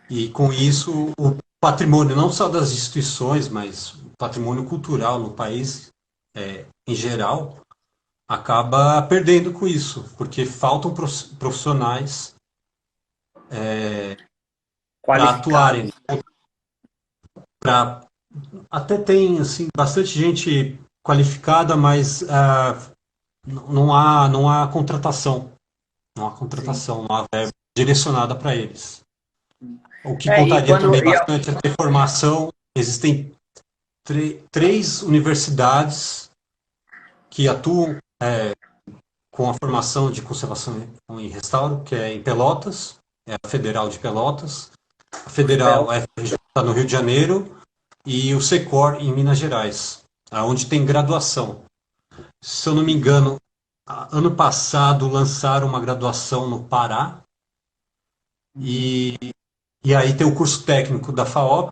E com isso o patrimônio não só das instituições, mas o patrimônio cultural no país em geral acaba perdendo com isso, porque faltam profissionais para atuarem, Qualificados. para até tem assim bastante gente qualificada, mas não há contratação, Sim. não há verba direcionada para eles. O que E contaria quando. também bastante é ter formação. Existem três universidades que atuam com a formação de conservação e restauro, que é em Pelotas, é a Federal de Pelotas, a Federal FRJ no Rio de Janeiro e o Secor em Minas Gerais, aonde tem graduação. Se eu não me engano, ano passado lançaram uma graduação no Pará e, e aí tem o curso técnico da FAOP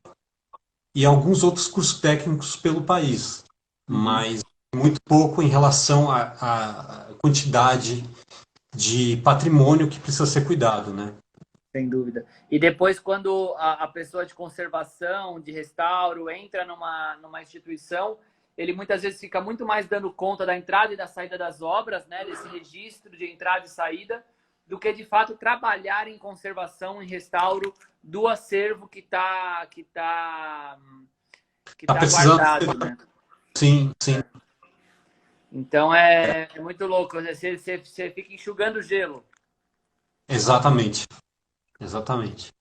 e alguns outros cursos técnicos pelo país, Uhum. mas muito pouco em relação à quantidade de patrimônio que precisa ser cuidado, né? Sem dúvida. E depois, quando a pessoa de conservação, de restauro, entra numa instituição, ele muitas vezes fica muito mais dando conta da entrada e da saída das obras, né? Desse registro de entrada e saída, do que de fato trabalhar em conservação, em restauro do acervo que Tá tá precisando. guardado, né? Sim, sim. Então é muito louco. Você fica enxugando gelo. Exatamente. Exatamente.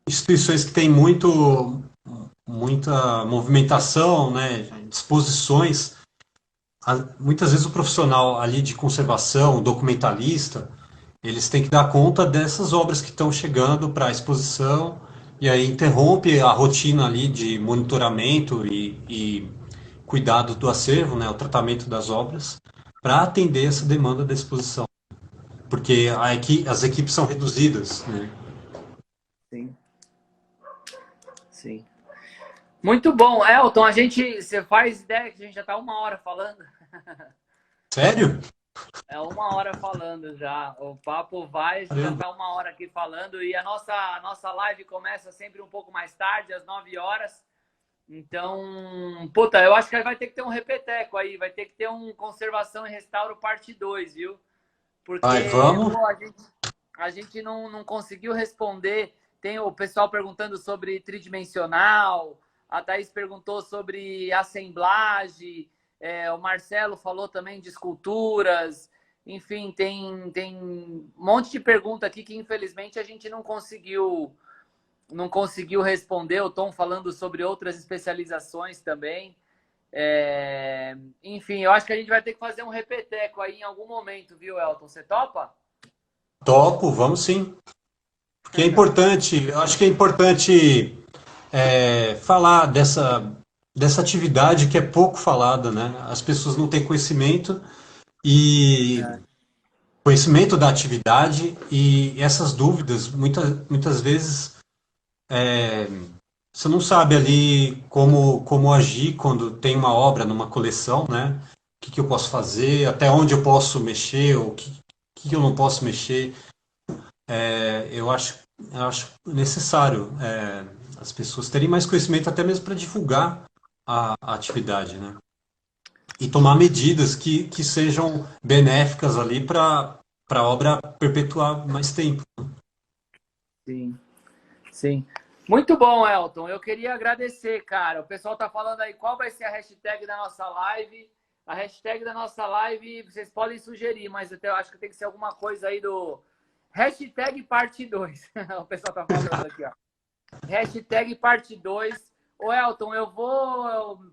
Instituições que têm muita movimentação, né, disposições. Muitas vezes o profissional ali de conservação, o documentalista, eles têm que dar conta dessas obras que estão chegando para a exposição e aí interrompe a rotina ali de monitoramento e cuidado do acervo, né, o tratamento das obras, para atender essa demanda da exposição. Porque as equipes são reduzidas, né? Sim, sim. Muito bom, Elton. Você faz ideia que a gente já está 1 hora falando? Sério? É 1 hora falando já. O papo vai, a gente já está 1 hora aqui falando e a nossa live começa sempre um pouco mais tarde, às 9 horas. Então, puta, eu acho que vai ter que ter um repeteco aí, vai ter que ter um Conservação e Restauro parte 2, viu? Vai, Porque, vamos. pô, a gente não conseguiu responder. Tem o pessoal perguntando sobre tridimensional, a Thaís perguntou sobre assemblagem, o Marcelo falou também de esculturas. Enfim, tem um monte de pergunta aqui que infelizmente a gente não conseguiu responder. O Tom falando sobre outras especializações também. Enfim, eu acho que a gente vai ter que fazer um repeteco aí em algum momento, viu, Elton? Você topa? Topo, vamos sim. Porque é importante, eu acho que é importante falar dessa atividade que é pouco falada, né? As pessoas não têm e conhecimento da atividade e essas dúvidas, muitas vezes, você não sabe ali como agir quando tem uma obra numa coleção, né? O que eu posso fazer, até onde eu posso mexer, o que eu não posso mexer. Eu acho necessário as pessoas terem mais conhecimento até mesmo para divulgar a atividade, né? E tomar medidas que sejam benéficas ali para a obra perpetuar mais tempo. Sim, sim. Muito bom, Elton. Eu queria agradecer, cara. O pessoal tá falando aí qual vai ser a hashtag da nossa live. A hashtag da nossa live, vocês podem sugerir, mas eu acho que tem que ser alguma coisa aí do hashtag parte 2. O pessoal tá falando aqui, ó. Hashtag parte 2. Ô, Elton,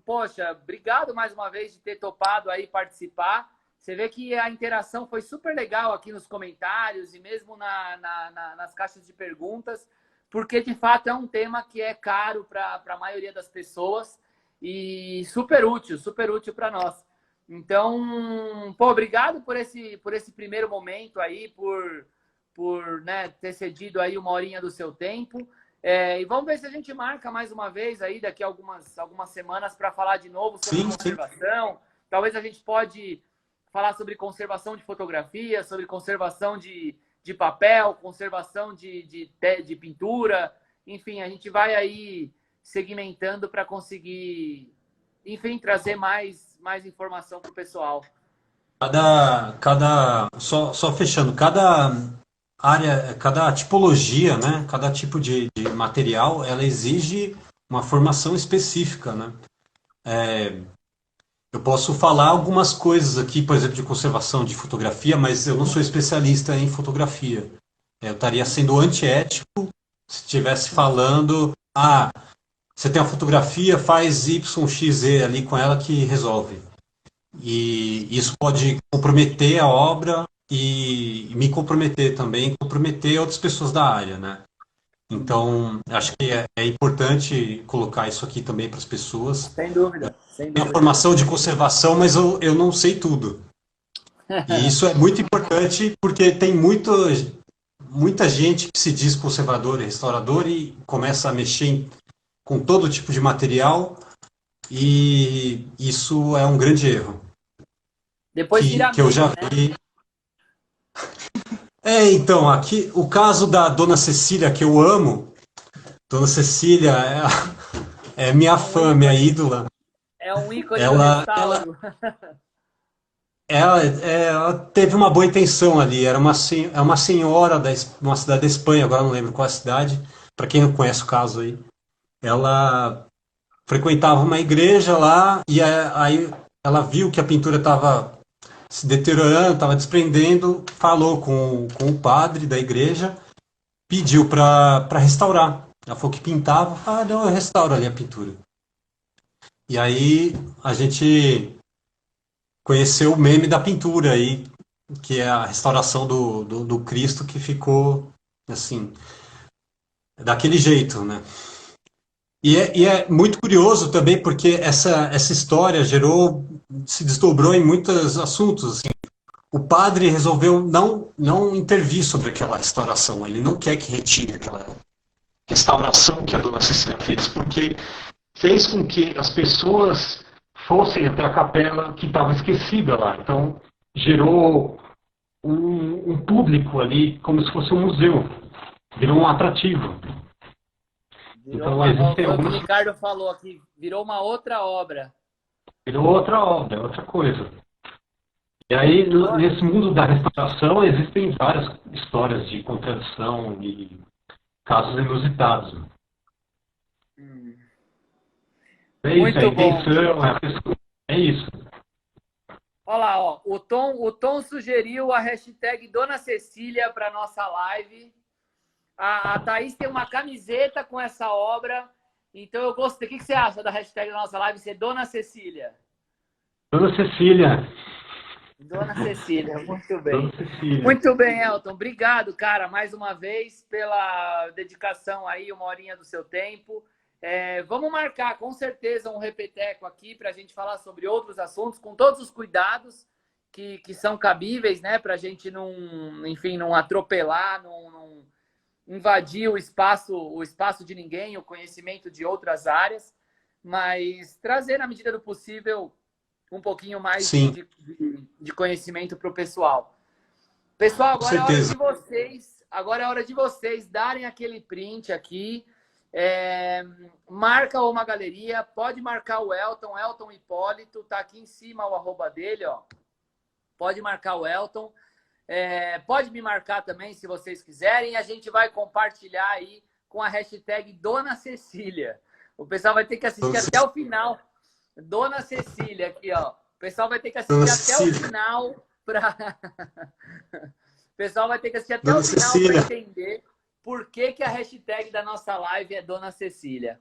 poxa, obrigado mais uma vez de ter topado aí participar. Você vê que a interação foi super legal aqui nos comentários e mesmo nas caixas de perguntas, porque de fato é um tema que é caro para a maioria das pessoas e super útil para nós. Então, pô, obrigado por esse primeiro momento aí, por né, ter cedido aí 1 horinha do seu tempo. E vamos ver se a gente marca mais uma vez aí daqui a algumas semanas para falar de novo sobre conservação. Talvez a gente pode falar sobre conservação de fotografia, sobre conservação de papel, conservação de pintura. Enfim, a gente vai aí segmentando para conseguir, enfim, trazer mais informação para o pessoal. Só fechando, cada área, cada tipologia, né? Cada tipo de material, ela exige uma formação específica, né? Eu posso falar algumas coisas aqui, por exemplo, de conservação de fotografia, mas eu não sou especialista em fotografia. Eu estaria sendo antiético se estivesse falando, você tem uma fotografia, faz Y, X, Z ali com ela que resolve. E isso pode comprometer a obra e me comprometer também, comprometer outras pessoas da área, né? Então, acho que é importante colocar isso aqui também para as pessoas. Sem dúvida, sem Tenho dúvida. formação de conservação, mas eu não sei tudo. E isso é muito importante porque tem muita gente que se diz conservador e restaurador e começa a mexer com todo tipo de material e isso é um grande erro. Depois vira Que eu meme, já né? vi. Então, aqui o caso da Dona Cecília, que eu amo. Dona Cecília é minha É um fã, minha ícone, ídola. é um ícone do Ela, restauro. ela teve uma boa intenção ali. Era é uma senhora uma cidade da Espanha, agora não lembro qual é a cidade. Para quem não conhece o caso aí, ela frequentava uma igreja lá e aí ela viu que a pintura estava se deteriorando, estava desprendendo, falou com o padre da igreja, pediu para restaurar. Ela falou que pintava, não, eu restauro ali a pintura. E aí a gente conheceu o meme da pintura aí, que é a restauração do Cristo que ficou assim, daquele jeito, né? E é muito curioso também porque essa história se desdobrou em muitos assuntos. Assim. O padre resolveu não intervir sobre aquela restauração. Ele não quer que retire aquela restauração que a dona Cecília fez, porque fez com que as pessoas fossem até a capela que estava esquecida lá. Então, gerou um público ali como se fosse um museu. Virou um atrativo. Virou Então, uma, existem foi o que o algumas. Ricardo falou aqui, virou uma outra obra. Virou outra obra, outra coisa. E aí, nesse mundo da restauração, existem várias histórias de contradição e casos inusitados. Hum. É isso, é a Muito bom. intenção, é isso. Olha lá, ó, o Tom sugeriu a hashtag Dona Cecília para nossa live. A Thaís tem uma camiseta com essa obra. Então eu gostei. O que você acha da hashtag da nossa live ser Dona Cecília? Dona Cecília. Dona Cecília, muito Dona bem. Cecília. Muito bem, Elton. Obrigado, cara, mais uma vez pela dedicação aí, uma horinha do seu tempo. Vamos marcar, com certeza, um repeteco aqui para a gente falar sobre outros assuntos, com todos os cuidados que são cabíveis, né? Para a gente não, enfim, não atropelar, não invadir o espaço de ninguém, o conhecimento de outras áreas, mas trazer, na medida do possível, um pouquinho mais Sim, de conhecimento para o pessoal. Pessoal, com agora é hora certeza. de vocês. Agora é hora de vocês darem aquele print aqui. Marca uma galeria, pode marcar o Elton Hipólito, tá aqui em cima o arroba dele, ó. Pode marcar o Elton. Pode me marcar também, se vocês quiserem. A gente vai compartilhar aí com a hashtag Dona Cecília. O pessoal vai ter que assistir Dona até Cecília. o final. Dona Cecília, aqui, ó. O pessoal vai ter que Dona assistir até o Cecília. final para. O pessoal vai ter que assistir até Dona o final para Cecília. entender por que a hashtag da nossa live é Dona Cecília.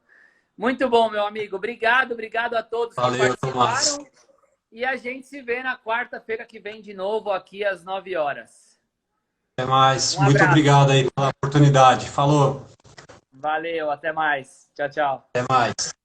Muito bom, meu amigo. Obrigado, obrigado a todos que Valeu, Tomás. participaram. E a gente se vê na quarta-feira que vem de novo, aqui às 9 horas. Até mais. Um Muito abraço. obrigado aí pela oportunidade. Falou. Valeu, até mais. Tchau, tchau. Até mais.